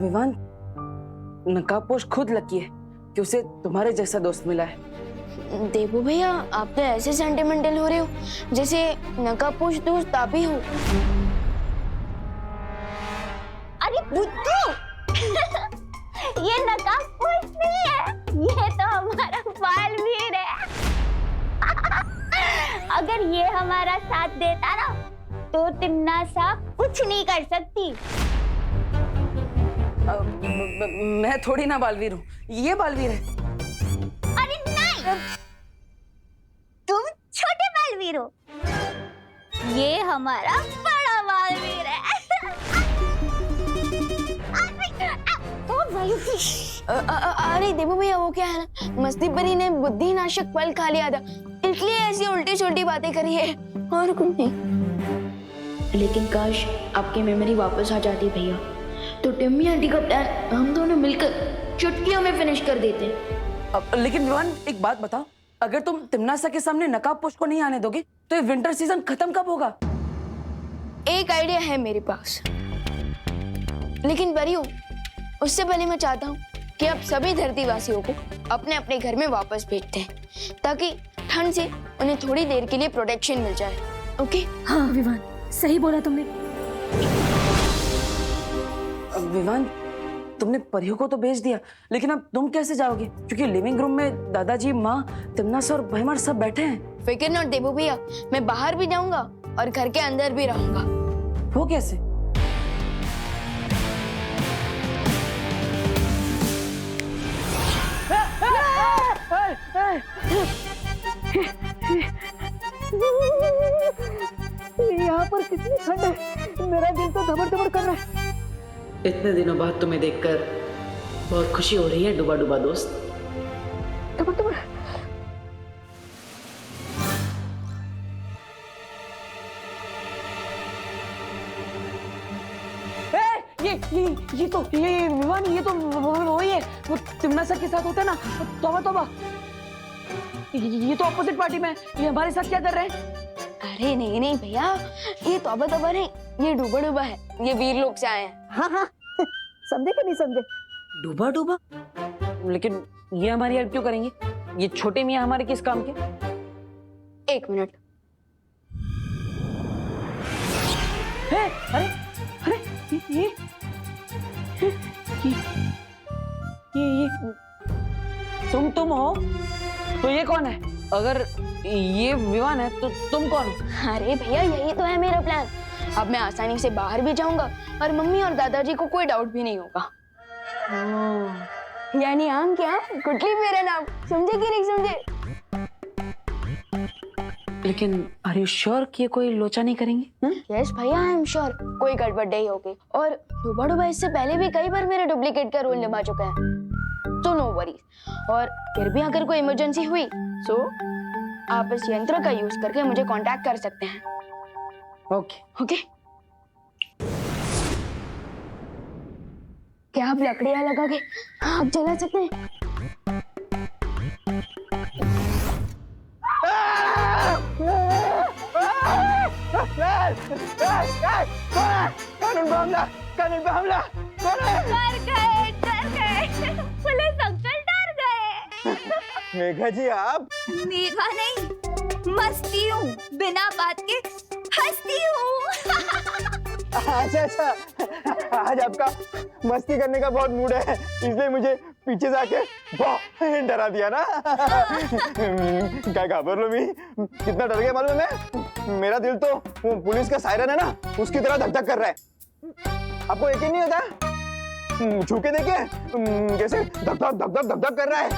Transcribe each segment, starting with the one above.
विवान, नकाबपोश खुद लकी है कि उसे तुम्हारे जैसा दोस्त मिला है। देबू भैया, आप तो ऐसे सेंटिमेंटल हो रहे हो जैसे नकाबपोश दोस्त आप ही हो। अरे बुद्धू ये नकाबपोश नहीं है, ये तो हमारा बालवीर है। अगर ये हमारा साथ देता ना तो तिम्नासा कुछ नहीं कर सकती। मैं थोड़ी ना बालवीर हूँ, ये बालवीर है। अरे नहीं, तुम छोटे बालवीर हो, ये हमारा बड़ा बालवीर है। अरे देबू भैया, वो क्या है ना, मस्ती परी ने बुद्धिनाशक फल खा लिया था, इसलिए ऐसी उल्टी सुल्टी बातें करी है, और कुछ नहीं। लेकिन काश आपकी मेमोरी वापस आ जाती भैया, तो टिम्मी आंटी का प्लान हम दोनों मिलकर चुटकियों में फिनिश कर देते। लेकिन विवान, एक बात बताओ, अगर तुम तिम्नासा के सामने नकाबपोश को नहीं आने दोगे तो ये विंटर सीजन खत्म कब होगा? एक आइडिया है मेरे पास, लेकिन परियों, उससे पहले मैं चाहता हूँ कि आप सभी धरतीवासियों को अपने अपने घर में वापस भेजते हैं, ताकि ठंड से उन्हें थोड़ी देर के लिए प्रोटेक्शन मिल जाए। ओके? हाँ विवान, सही बोला तुमने। विवान, तुमने परियों को तो भेज दिया, लेकिन अब तुम कैसे जाओगे? क्योंकि लिविंग रूम में दादाजी, माँ, तिम्नासा और भैमार सब बैठे हैं। फिक्र नॉट देबू भैया, मैं बाहर भी जाऊंगा और घर के अंदर भी रहूंगा। वो कैसे? यहाँ पर कितनी ठंड है, मेरा दिल तो धबड़ धबड़ कर रहा है। इतने दिनों बाद तुम्हें देखकर बहुत खुशी हो रही है डूबा डूबा दोस्त। धबड़ धबड़। ये विवान, ये तो वही है, वो तिम्नासा के साथ होता है ना। तौबा तौबा, ये तो अपोजिट पार्टी में है, ये हमारे साथ क्या कर रहे हैं? अरे नहीं नहीं भैया, ये तौबा तौबा नहीं, ये डूबा डूबा है, ये वीर लोग से आए हैं। हाँ हाँ, समझे कि नहीं समझे? डूबा डूबा? लेकिन ये हमारी हेल्प क्यों करेंगे? ये छोटे मियाँ हमारे किस काम के? एक मिनट। अरे अरे, ये तुम हो? तो ये कौन है? अगर ये विवान है तो तुम कौन हो? अरे भैया, यही तो है मेरा प्लान। अब मैं आसानी से बाहर भी जाऊंगा और मम्मी और दादाजी को कोई डाउट भी नहीं होगा। यानी आम क्या, गुटली मेरा नाम, समझे कि नहीं समझे? लेकिन आर यू श्योर कि ये कोई लोचा नहीं करेंगे? यस भैया, आई एम श्योर कोई गड़बड़ नहीं होगी। और डूबा डूबा इससे पहले भी कई बार मेरे डुप्लीकेट का रोल निभा चुका है, तो नो वरीज। और फिर भी अगर कोई इमरजेंसी हुई तो आप इस यंत्र का यूज करके मुझे कांटेक्ट कर सकते हैं। ओके। ओके? क्या आप लकड़ियां लगा के आग जला सकते हैं? कानून पे हमला, कौन है? डर गए, पुलिस अंकल डर गए। मेघा जी, आप? मेघा नहीं, मस्ती हूँ, बिना बात के हंसती हूँ। अच्छा अच्छा, आज आपका मस्ती करने का बहुत मूड है, इसलिए मुझे पीछे से आके बहुत डरा दिया ना। क्या घाबर लो मी, कितना डर गया मालूम है? मेरा दिल तो वो पुलिस का सायरन है ना, उसकी तरह धक धक कर रहा है। आपको यकीन नहीं होता? छू के देखे कैसे धक धक धक धक धक धक कर रहा है।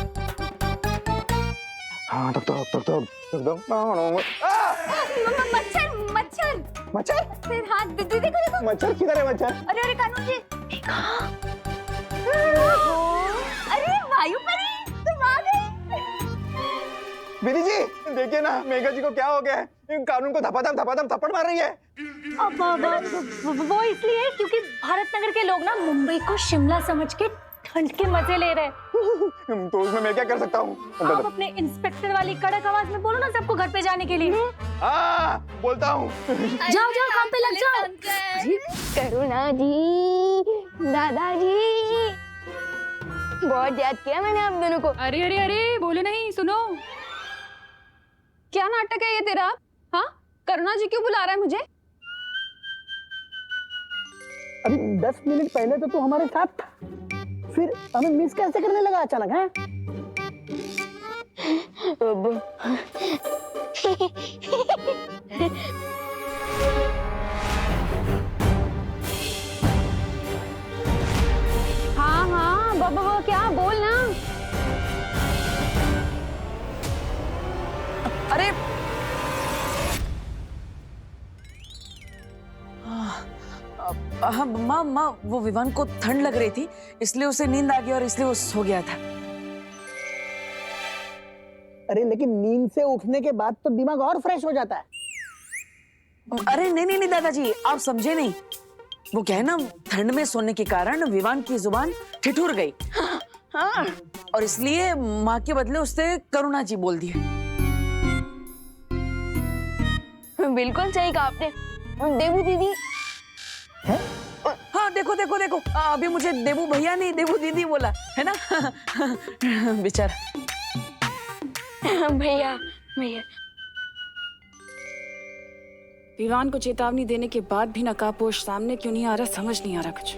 हाँ, धक धक धक धक धक धक। मच्छर मच्छर मच्छर? फिर हाथ देखो देखो। मच्छर किधर है? मच्छर? अरे अरे कानून जी, अरे वायु परी, तुम आ गए। विधि जी, देखिए ना मेघा जी को क्या हो गया है, कानून को धपाधम थप्पड़ मार रही है। अब वो इसलिए क्योंकि भारत नगर के लोग ना मुंबई को शिमला समझ के ठंड के मजे ले रहे हैं। तो उसमें मैं क्या कर सकता हूँ? आप अपने इंस्पेक्टर वाली कड़क आवाज में बोलो ना सबको घर पे जाने के लिए। हाँ, बोलता हूँ। जाओ जाओ, काम पे लग जाओ। करुणा जी, दादाजी, बहुत याद किया मैंने आप दोनों को। अरे अरे अरे, बोले नहीं, सुनो। क्या नाटक है ये तेरा? हाँ, करुणा जी क्यों बुला रहा है मुझे? अभी 10 मिनट पहले तो तू हमारे साथ था, फिर हमें मिस कैसे करने लगा अचानक? है हाँ हाँ, बाबा क्या बोल ना। अरे हाँ माँ माँ, वो विवान को ठंड लग रही थी, इसलिए उसे नींद आ गई और इसलिए वो सो गया था। अरे लेकिन नींद से उठने के बाद तो दिमाग और फ्रेश हो जाता है। अरे नहीं नहीं नहीं दादाजी, आप समझे नहीं। वो क्या है ना, ठंड में सोने के कारण विवान की जुबान ठिठुर गई। हाँ, और इसलिए माँ के बदले उसने करुणा जी बोल दिए। बिल्कुल सही कहा आपने। देवू दीदी है? हाँ देखो देखो देखो, अभी मुझे देवू भैया नहीं देवू दीदी बोला है ना। बेचारा। भैया भैया। विवान को चेतावनी देने के बाद भी नकाबपोश सामने क्यों नहीं आ रहा, समझ नहीं आ रहा कुछ।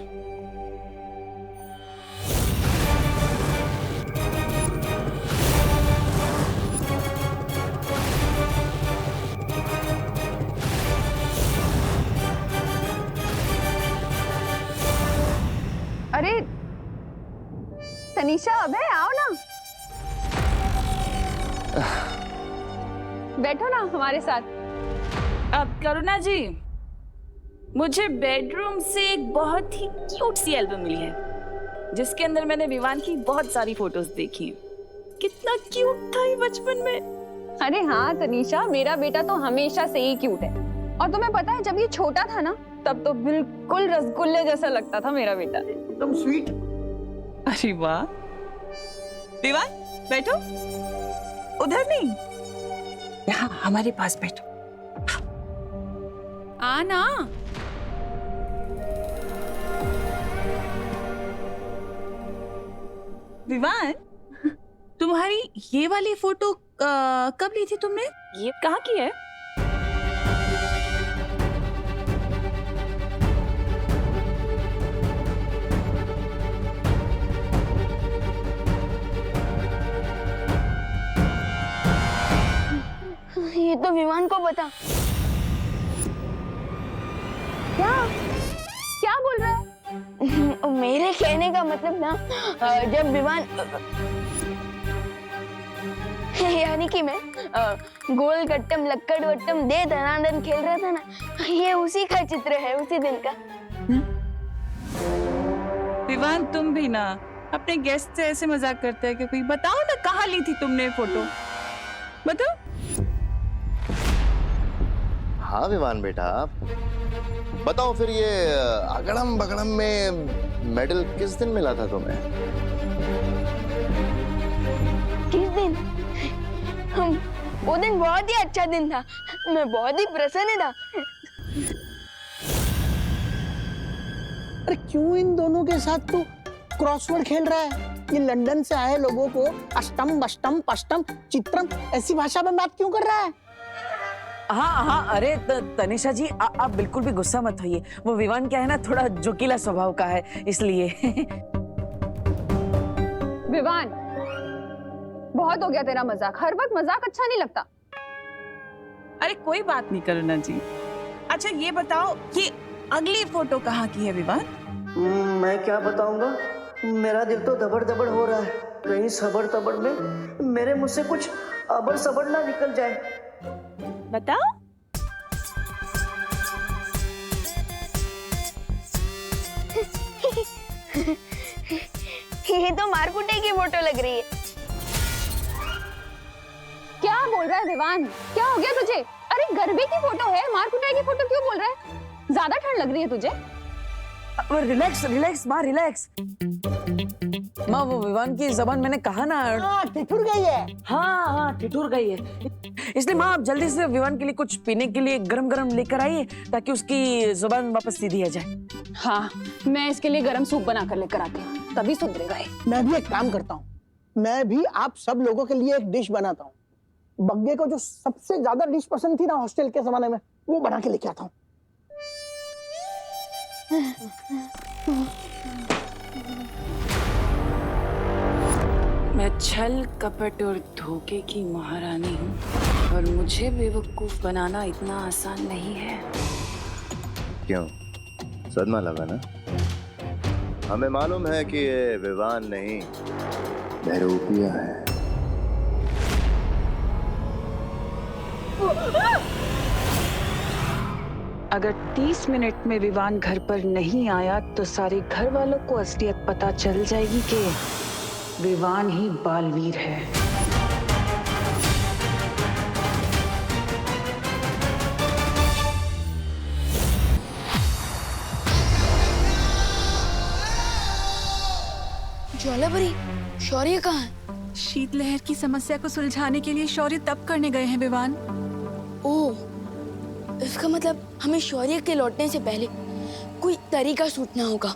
अरे तनीषा, अबे आओ ना, बैठो ना हमारे साथ। अब करुणा जी, मुझे बेडरूम से एक बहुत ही क्यूट सी एल्बम मिली है, जिसके अंदर मैंने विवान की बहुत सारी फोटोज देखी। कितना क्यूट था ये बचपन में। अरे हाँ तनीषा, मेरा बेटा तो हमेशा से ही क्यूट है। और तुम्हें पता है, जब ये छोटा था ना, तब तो बिल्कुल रसगुल्ले जैसा लगता था मेरा बेटा। एकदम स्वीट। अरे वाह। विवान बैठो, उधर नहीं, यहाँ हमारे पास बैठो। आना। विवान, तुम्हारी ये वाली फोटो कब ली थी तुमने? ये कहाँ की है? ये तो विवान को बता। क्या क्या बोल रहा है? मेरे कहने का मतलब ना, जब विवान यानी कि मैं गोल गट्टम लक्कड़ वट्टम दे धनाधन खेल रहा था ना, ये उसी का चित्र है, उसी दिन का। विवान, तुम भी ना अपने गेस्ट से ऐसे मजाक करते हैं क्योंकि बताओ ना, कहाँ ली थी तुमने फोटो? बताओ। हाँ विवान बेटा, बताओ फिर, ये अगड़म बगड़म में मेडल किस दिन मिला था तुम्हें? किस दिन? वो दिन बहुत ही अच्छा दिन था, मैं बहुत ही प्रसन्न था। अरे क्यों इन दोनों के साथ तू क्रॉसवर्ड खेल रहा है? ये लंदन से आए लोगों को अष्टम बष्टम पष्टम चित्रम ऐसी भाषा में बात क्यों कर रहा है? हाँ हाँ, अरे तनिषा जी, आप बिल्कुल भी गुस्सा मत होइए। वो विवान क्या है ना, थोड़ा जोकीला स्वभाव का है, इसलिए। विवान, बहुत हो गया तेरा मजाक। हर वक्त मजाक अच्छा नहीं लगता। अरे कोई बात नहीं करुणा जी। अच्छा ये बताओ कि अगली फोटो कहाँ की है विवान? मैं क्या बताऊंगा, मेरा दिल तो दबड़ दबड़ हो रहा है। कहीं सबर तबड़ में मेरे मुंह से कुछ अबड़ सबड़ ना निकल जाए। बताओ। ये तो मारकुटे की फोटो लग रही है। क्या बोल रहा है विवान? क्या हो गया तुझे? अरे गरबे की फोटो है, मारकुटाई की फोटो क्यों बोल रहा है? ज्यादा ठंड लग रही है तुझे? रिलैक्स रिलैक्स माँ, रिलैक्स। माँ, वो विवान की जबान मैंने कहा ना। हाँ, ठिठुर गई है। हाँ हाँ, ठिठुर गई है। इसलिए माँ, आप जल्दी से विवान के लिए कुछ पीने के लिए गरम गरम लेकर आइए, ताकि उसकी जुबान वापस सीधी आ जाए। हाँ, मैं इसके लिए गरम सूप बना कर लेकर आती हूँ, तभी सुधरेगा ये। मैं भी एक काम करता हूँ, मैं भी आप सब लोगों के लिए एक डिश बनाता हूँ। बग्गे को जो सबसे ज्यादा डिश पसंद थी ना हॉस्टल के जमाने में, वो बना के लेके आता हूँ। मैं छल कपट और धोखे की महारानी हूँ और मुझे बेवकूफ बनाना इतना आसान नहीं है। क्यों, सदमा लगा ना? हमें मालूम है कि ये विवान नहीं, बहरूपिया है। अगर 30 मिनट में विवान घर पर नहीं आया तो सारे घर वालों को असलियत पता चल जाएगी कि विवान ही बालवीर है। ज्वालापरी, शौर्य कहाँ है? शीतलहर की समस्या को सुलझाने के लिए शौर्य तप करने गए हैं विवान। ओह, इसका मतलब हमें शौर्य के लौटने से पहले कोई तरीका सूझना होगा।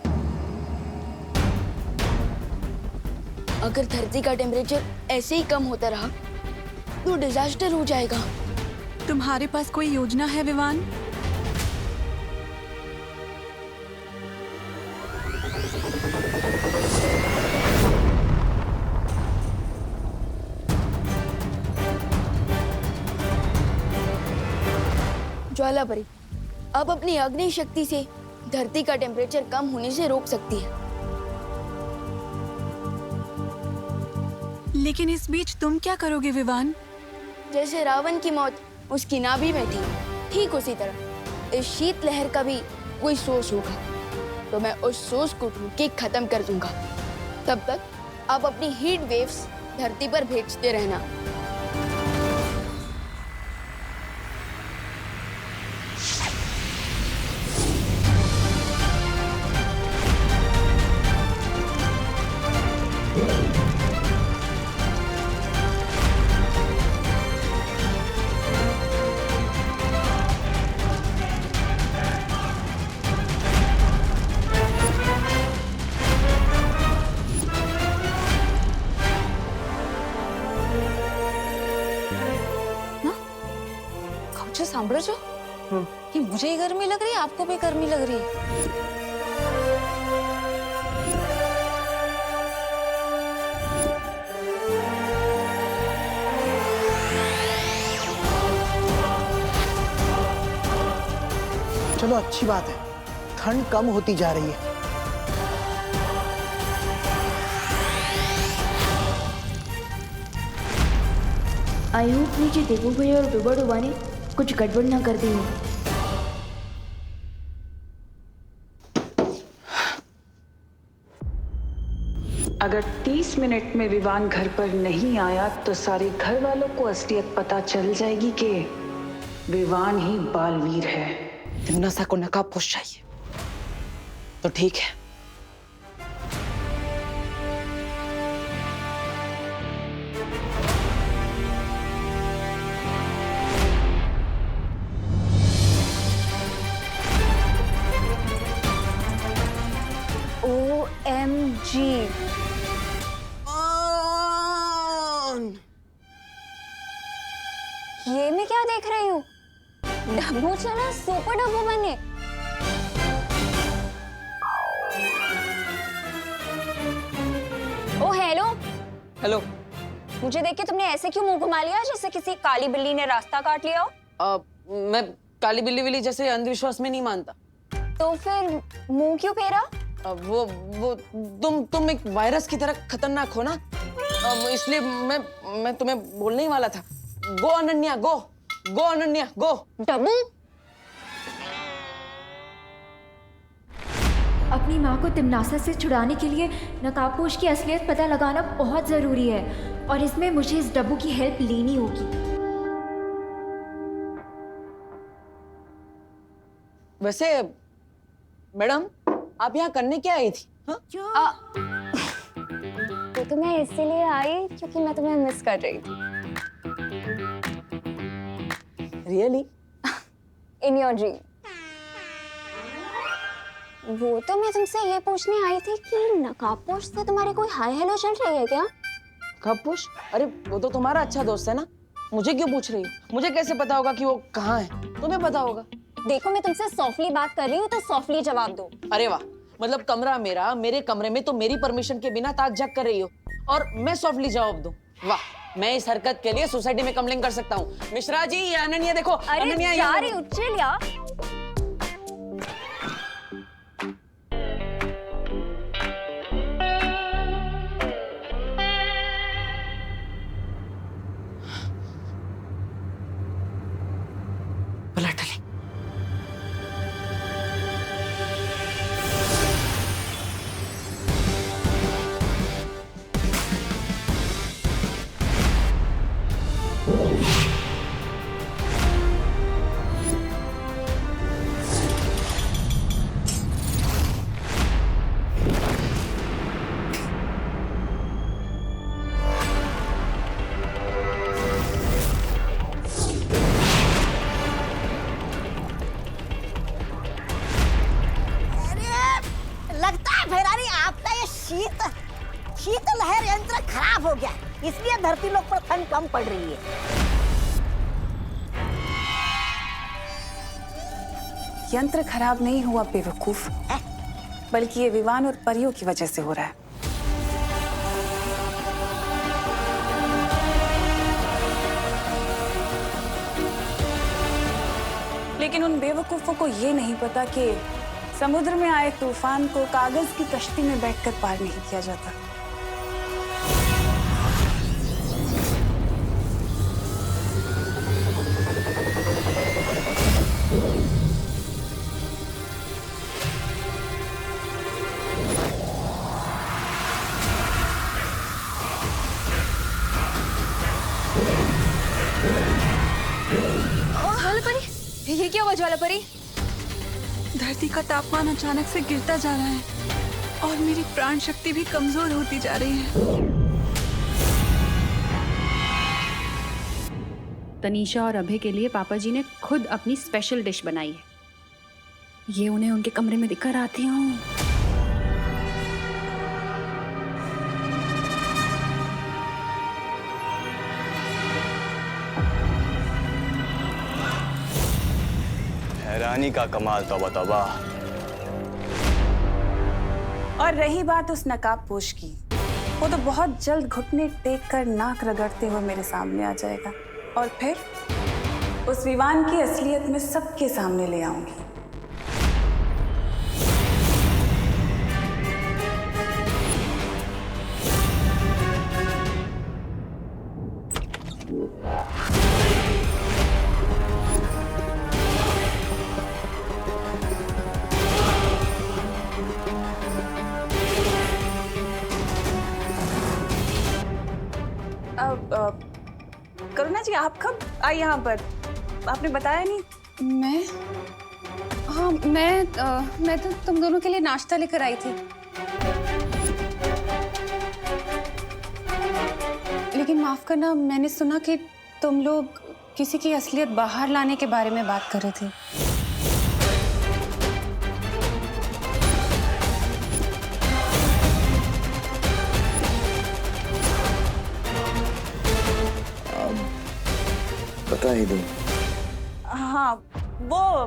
अगर धरती का टेम्परेचर ऐसे ही कम होता रहा तो डिजास्टर हो जाएगा। तुम्हारे पास कोई योजना है विवान? ज्वालापरी अब अपनी अग्नि शक्ति से धरती का टेम्परेचर कम होने से रोक सकती है। लेकिन इस बीच तुम क्या करोगे विवान? जैसे रावण की मौत उसकी नाभि में थी, ठीक उसी तरह इस शीतलहर का भी कोई सोर्स होगा, तो मैं उस सोर्स को ढूंढ के खत्म कर दूंगा। तब तक आप अपनी हीट वेव्स धरती पर भेजते रहना। सांभळो છો कि मुझे ही गर्मी लग रही है, आपको भी गर्मी लग रही है? चलो अच्छी बात है, ठंड कम होती जा रही है। आई होप नीचे देवू भैया और डुबा ने कुछ गड़बड़ ना कर दी हो। अगर 30 मिनट में विवान घर पर नहीं आया तो सारे घर वालों को असलियत पता चल जाएगी कि विवान ही बालवीर है। तिम्नासा को नकाबपोश चाहिए तो ठीक है। OMG, ये मैं क्या देख रही हूँ? डब्बू चला सुपर डब्बू बने। ओ हेलो। हेलो। मुझे देख के तुमने ऐसे क्यों मुंह घुमा लिया जैसे किसी काली बिल्ली ने रास्ता काट लिया हो? मैं काली बिल्ली विल्ली जैसे अंधविश्वास में नहीं मानता। तो फिर मुंह क्यों फेरा? वो तुम एक वायरस की तरह खतरनाक हो ना, इसलिए मैं तुम्हें बोलने ही वाला था। गो अनन्या गो, गो अनन्या गो। डब्बू, अपनी माँ को तिम्नासा से छुड़ाने के लिए नकाबपोश की असलियत पता लगाना बहुत जरूरी है और इसमें मुझे इस डब्बू की हेल्प लेनी होगी। वैसे मैडम, आप यहाँ करने क्या आई थी? हाँ? तो मैं इसीलिए आई क्योंकि मैं तुम्हें मिस कर रही थी। रियली? In your dream. वो तो मैं तुमसे ये पूछने आई थी कि नकाबपोश से तुम्हारी कोई हाय हेलो चल रही है क्या? कपूश? अरे वो तो तुम्हारा अच्छा दोस्त है ना, मुझे क्यों पूछ रही हो? मुझे कैसे पता होगा कि वो कहाँ है? तुम्हें पता होगा। देखो मैं तुमसे सॉफ्टली बात कर रही हूँ तो सॉफ्टली जवाब दो। अरे वाह, मतलब कमरा मेरा, मेरे कमरे में तो मेरी परमिशन के बिना ताक झाक कर रही हो और मैं सॉफ्टली जवाब दूं? वाह, मैं इस हरकत के लिए सोसाइटी में कंप्लेन कर सकता हूँ। मिश्रा जी, ये अनन्या देखो। अरे अनन्या जा रही हूँ, चिल यार। पलट ली। लगता है भैरानी आपका ये शीत लहर यंत्र खराब हो गया, इसलिए धरती लोक पर ठंड कम पड़ रही है। यंत्र खराब नहीं हुआ बेवकूफ, बल्कि ये विवान और परियों की वजह से हो रहा है। लेकिन उन बेवकूफों को ये नहीं पता कि समुद्र में आए तूफान को कागज की कश्ती में बैठकर पार नहीं किया जाता। ज्वालापरी, ये क्या हुआ ज्वालापरी? धरती का तापमान अचानक से गिरता जा रहा है और मेरी प्राण शक्ति भी कमजोर होती जा रही है। तनीषा और अभय के लिए पापा जी ने खुद अपनी स्पेशल डिश बनाई है। ये उन्हें उनके कमरे में दिखकर आती हूँ। हैरानी का कमाल, तौबा तौबा। और रही बात उस नकाबपोश की, वो तो बहुत जल्द घुटने टेक कर नाक रगड़ते हुए मेरे सामने आ जाएगा और फिर उस विवान की असलियत में सबके सामने ले आऊंगी। करुणा जी, आप कब आई यहाँ पर? आपने बताया नहीं। मैं तो तुम दोनों के लिए नाश्ता लेकर आई थी, लेकिन माफ करना, मैंने सुना कि तुम लोग किसी की असलियत बाहर लाने के बारे में बात कर रहे थे। बता ही दूं। हाँ, वो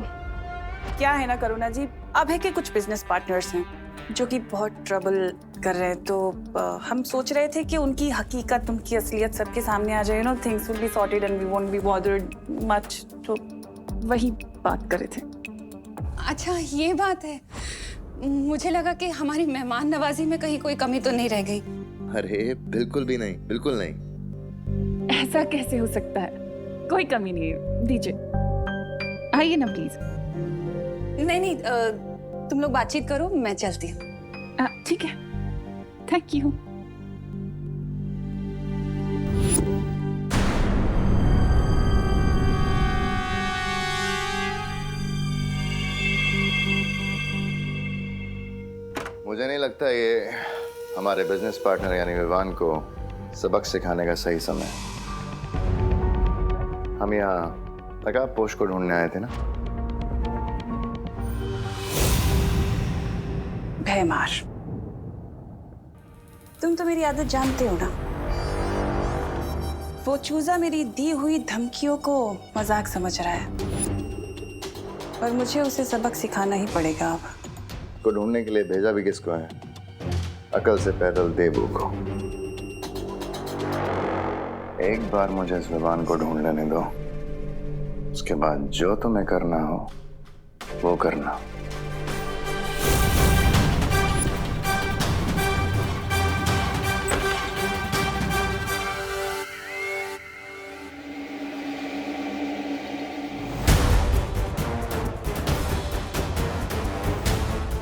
क्या है ना करुणा जी, अभय के कुछ बिजनेस पार्टनर्स हैं जो कि बहुत ट्रबल कर रहे हैं, तो हम सोच रहे थे कि उनकी हकीकत, उनकी असलियत सबके सामने आ जाए, no things will be sorted and we won't be bothered much. तो वही बात कर रहे थे। अच्छा, ये बात है। मुझे लगा कि हमारी मेहमान नवाजी में कहीं कोई कमी तो नहीं रह गई। अरे बिल्कुल भी नहीं, बिल्कुल नहीं। ऐसा कैसे हो सकता है? कोई कमी नहीं है, दीजिए, आइए ना प्लीज। नहीं, तुम लोग बातचीत करो, मैं चलती हूँ। ठीक है, थैंक यू। लगता ये हमारे बिजनेस पार्टनर यानी विवान को सबक सिखाने का सही समय है। हम यहाँ नकाबपोश को ढूंढने आए थे ना। भयमार, तुम तो मेरी आदत जानते हो ना। वो चूजा मेरी दी हुई धमकियों को मजाक समझ रहा है, पर मुझे उसे सबक सिखाना ही पड़ेगा अब। को ढूंढने के लिए भेजा भी किसको है? अकल से पैदल देबू को। एक बार मुझे इस विमान को ढूंढ लेने दो, उसके बाद जो तुम्हें करना हो वो करना।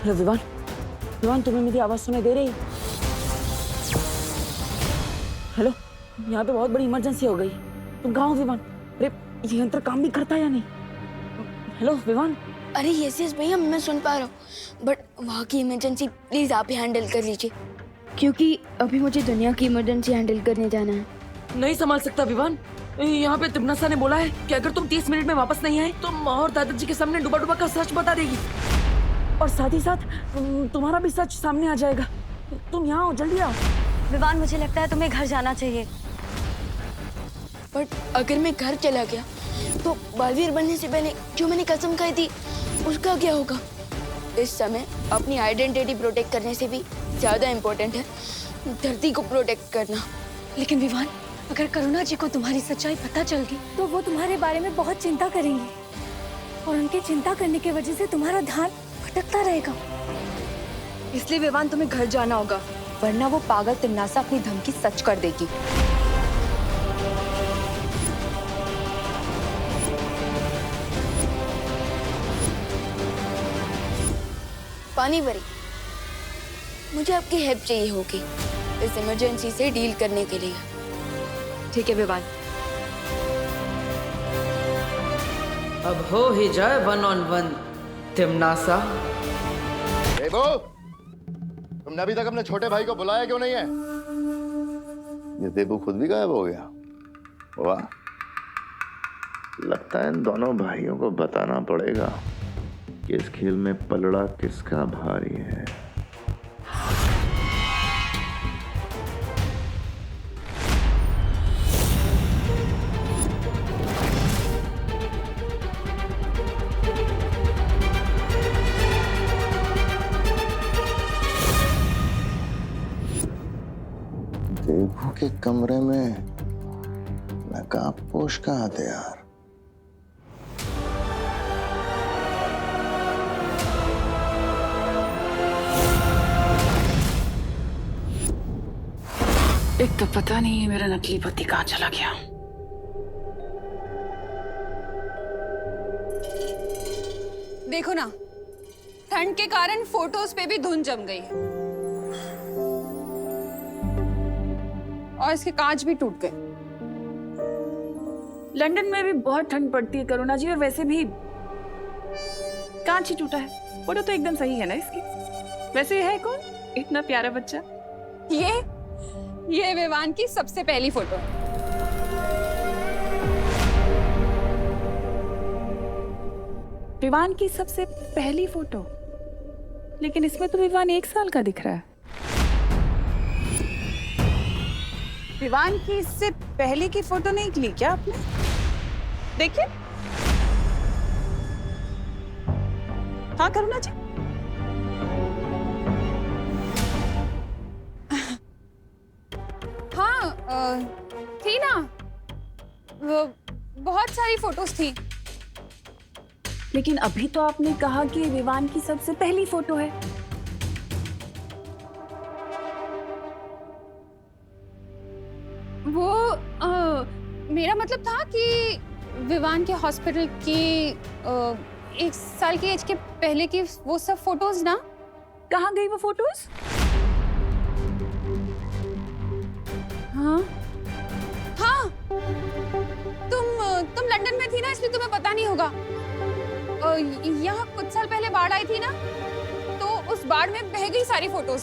हेलो विवान, विवान तुम्हें मेरी आवाज सुनाई दे रही? हेलो, यहाँ पे बहुत बड़ी इमरजेंसी हो गई। तुम कहाँ हो विवान? अरे ये यंत्र काम भी करता है या नहीं? हेलो विवान। अरे यस भैया, मैं सुन पा रहा हूँ, बट वहाँ की इमरजेंसी प्लीज आप ही हैंडल कर लीजिए, क्योंकि अभी मुझे दुनिया की इमरजेंसी हैंडल करने जाना है। नहीं संभाल सकता विवान। यहाँ पे तिमनासा ने बोला है कि अगर तुम 30 मिनट में वापस नहीं आए तो माँ और दादाजी के सामने डुबा डुबा का सच बता देगी, और साथ ही साथ तुम्हारा भी सच सामने आ जाएगा। तुम यहाँ आओ, जल्दी आओ। विवान, मुझे लगता है तुम्हें घर जाना चाहिए। बट अगर मैं घर चला गया तो बालवीर बनने से पहले जो मैंने कसम खाई थी उसका क्या होगा? इस समय अपनी आइडेंटिटी प्रोटेक्ट करने से भी ज्यादा इम्पोर्टेंट है धरती को प्रोटेक्ट करना। लेकिन विवान, अगर करुणा जी को तुम्हारी सच्चाई पता चल गई तो वो तुम्हारे बारे में बहुत चिंता करेंगी, और उनकी चिंता करने की वजह से तुम्हारा ध्यान भटकता रहेगा। इसलिए विवान, तुम्हें घर जाना होगा, वरना वो पागल तिमनासा अपनी धमकी सच कर देगी। पानी भरी, मुझे आपकी हेल्प चाहिए होगी इस इमरजेंसी से डील करने के लिए। ठीक है विवान। अब हो ही जाए 1-on-1 तिमनासा। देबू, तुमने अभी तक अपने छोटे भाई को बुलाया क्यों नहीं है? ये देबू खुद भी गायब हो गया। वाह, लगता है इन दोनों भाइयों को बताना पड़ेगा कि इस खेल में पलड़ा किसका भारी है। देबू के कमरे में नकाबपोश कहाँ थे यार? एक तो पता नहीं है मेरा नकली पति कहाँ चला गया। देखो ना, ठंड के कारण फोटोज पे भी धुंध जम गई है और इसके कांच भी टूट गए। लंदन में भी बहुत ठंड पड़ती है करुणा जी, और वैसे भी कांच ही टूटा है। फोटो तो एकदम सही है ना इसकी। वैसे ये है कौन इतना प्यारा बच्चा? ये विवान की सबसे पहली फोटो है। विवान की सबसे पहली फोटो? लेकिन इसमें तो विवान 1 साल का दिख रहा है। विवान की इससे पहले की फोटो नहीं ली क्या आपने? देखिए। हाँ करुणा जी। हाँ, थी ना, वो बहुत सारी फोटोज थी। लेकिन अभी तो आपने कहा कि विवान की सबसे पहली फोटो है। वो मेरा मतलब था कि विवान के हॉस्पिटल की 1 साल की एज के पहले की वो सब फोटोज ना। कहाँ गई वो फोटोज? हाँ हाँ, तुम लंदन में थी ना, इसलिए तुम्हें पता नहीं होगा। यहाँ कुछ साल पहले बाढ़ आई थी ना, तो उस उस बाढ़ में बह गई सारी फोटोज।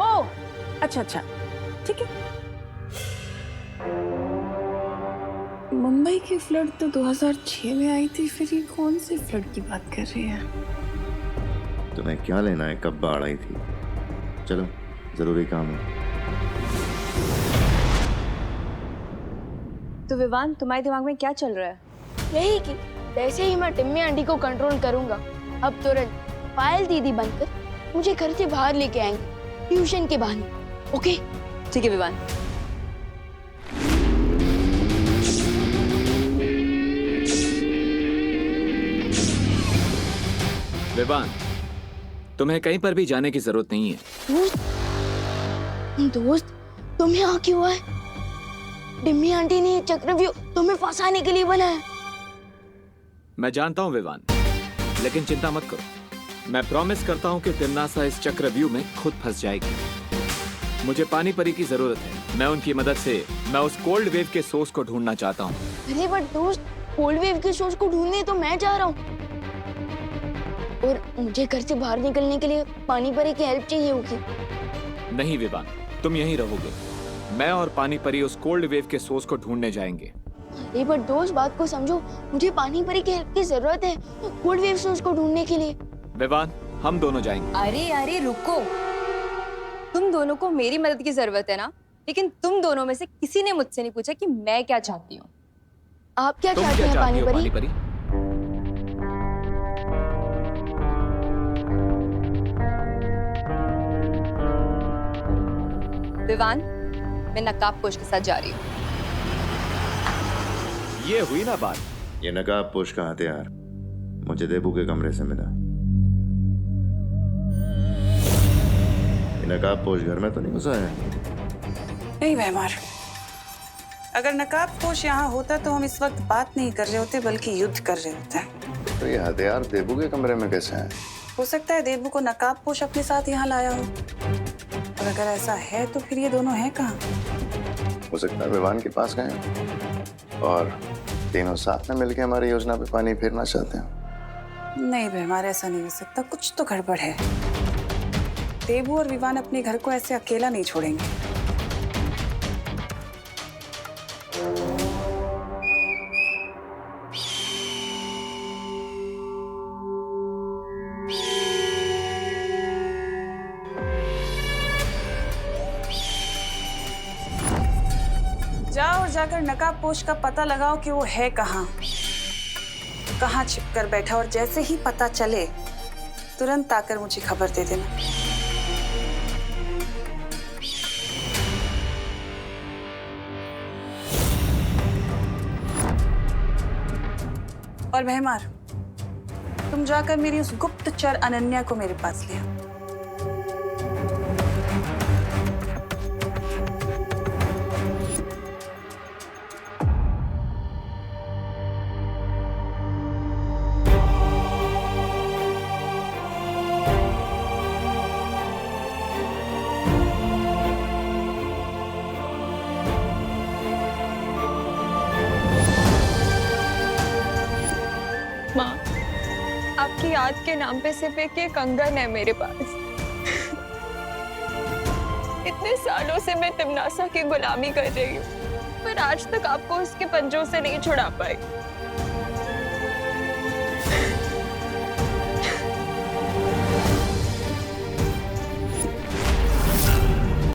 ओह अच्छा अच्छा ठीक है। मुंबई की फ्लड तो 2006 में आई थी, फिर ये कौन सी फ्लड की बात कर रही है? तुम्हें क्या लेना है कब बाढ़ आई थी? चलो जरूरी काम है। तो विवान, तुम्हारे दिमाग में क्या चल रहा है? यही कि जैसे ही मैं टिम्मी आंटी को कंट्रोल करूंगा, अब तुरंत पायल दीदी बनकर मुझे घर से बाहर लेके आएंगे ट्यूशन के बहाने। ओके ठीक है विवान। विवान, तुम्हें कहीं पर भी जाने की जरूरत नहीं है। दोस्त तुम यहाँ क्यों आए? टिम्मी आंटी ने ये चक्रव्यूह तुम्हें फंसाने के लिए बनाया। मैं जानता हूँ विवान, लेकिन चिंता मत करो। मैं प्रॉमिस करता हूँ कि तिमनासा इस चक्रव्यूह में खुद फंस जाएगी। मुझे पानी परी की जरूरत है। मैं उनकी मदद से मैं उस कोल्ड वेव के सोर्स को ढूंढना चाहता हूँ। अरे बट दोस्त, कोल्ड वेव के सोर्स को ढूंढने तो मैं जा रहा हूँ, और मुझे घर से बाहर निकलने के लिए पानी परी की हेल्प चाहिए होगी। नहीं विवान, तुम यहीं रहोगे। मैं और पानी परी उस कोल्ड वेव के सोर्स को ढूंढने जाएंगे। अरे बट दोस्त, बात को समझो, मुझे पानी परी की हेल्प की जरूरत है कोल्ड वेव सोर्स को ढूंढने के लिए। विवान, हम दोनों जाएंगे। अरे अरे रुको, तुम दोनों को मेरी मदद की जरूरत है ना, लेकिन तुम दोनों में से किसी ने मुझसे नहीं पूछा कि मैं क्या चाहती हूँ। आप क्या तुम चाहते क्या हैं चाहती पानी हो परी? पानी परी? विवान, मैं नकाबपोश के साथ जा रही हूँ। ये हुई ना बात। ये नकाबपोश का हथियार मुझे देबू के कमरे से मिला। ये नकाबपोश घर में तो नहीं घुसा है? नहीं भैमार, अगर नकाबपोश यहाँ होता तो हम इस वक्त बात नहीं कर रहे होते बल्कि युद्ध कर रहे होते। तो ये हथियार देबू के कमरे में कैसे है? हो सकता है देबू को नकाबपोश अपने साथ यहाँ लाया हो, और अगर ऐसा है तो फिर ये दोनों हैं कहाँ? हो सकता है विवान के पास गए और तीनों साथ में मिलकर हमारी योजना पे पानी फेरना चाहते हैं। नहीं भैमार, ऐसा नहीं हो सकता, कुछ तो गड़बड़ है। देबू और विवान अपने घर को ऐसे अकेला नहीं छोड़ेंगे। जाओ और जाकर नकाबपोश का पता लगाओ कि वो है कहाँ छिप कर बैठा, और जैसे ही पता चले तुरंत आकर मुझे खबर दे देना। और भैमार, तुम जाकर मेरी उस गुप्तचर अनन्या को मेरे पास ले आओ। माँ, आपकी याद के नाम पे सिर्फ एक ये कंगन है मेरे पास। इतने सालों से मैं तिमनासा की गुलामी कर रही हूँ, पर आज तक आपको उसके पंजों से नहीं छुड़ा पाई।